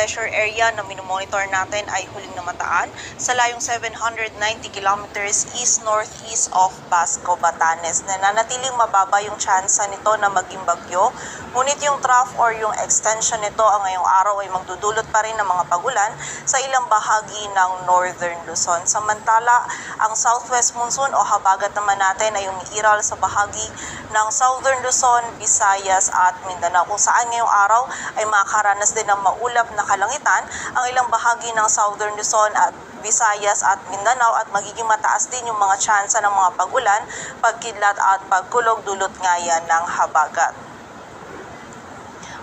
pressure area na minomonitor natin ay huling namataan sa layong 790 kilometers east-northeast of Basco, Batanes. Nananatiling mababa yung tsansa nito na maging bagyo, ngunit yung trough or yung extension nito ngayong araw ay magdudulot pa rin ng mga pagulan sa ilang bahagi ng Northern Luzon. Samantala, ang southwest monsoon o habagat naman natin ay umiiral sa bahagi ng Southern Luzon, Visayas at Mindanao, kung saan ngayong araw ay makakaranas din ng maulap na kalangitan ang ilang bahagi ng Southern Luzon at Visayas at Mindanao at magiging mataas din yung mga tsansa ng mga pagulan, pagkidlat at pagkulog dulot nga yan ng habagat.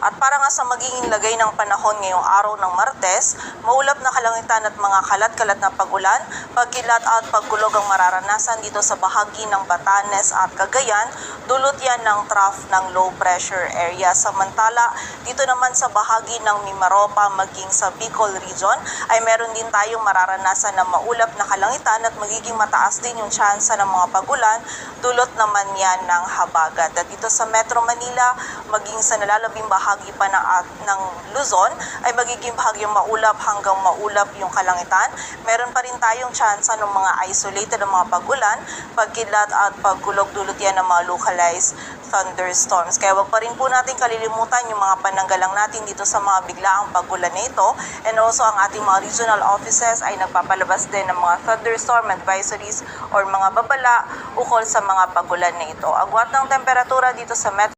At para nga sa magiging lagay ng panahon ngayong araw ng Martes, maulap na kalangitan at mga kalat-kalat na pagulan, pagkilat at pagkulog ang mararanasan dito sa bahagi ng Batanes at Cagayan, dulot yan ng trough ng low pressure area. Samantala, dito naman sa bahagi ng Mimaropa maging sa Bicol region ay meron din tayong mararanasan na maulap na kalangitan at magiging mataas din yung tsansa ng mga pagulan, dulot naman yan ng habagat. At dito sa Metro Manila, maging sa nalalabing bahagi pa ng Luzon ay magiging bahagyang maulap hanggang maulap yung kalangitan. Meron pa rin tayong tsansa ng mga isolated na mga pagulan, pagkidlat at pagkulog dulot yan ng mga localized thunderstorms. Kaya wag pa rin po natin kalilimutan yung mga pananggalang natin dito sa mga biglaang pagulan na ito. And also ang ating mga regional offices ay nagpapalabas din ng mga thunderstorm advisories or mga babala ukol sa mga pagulan na ito. Agwat ng temperatura dito sa Metro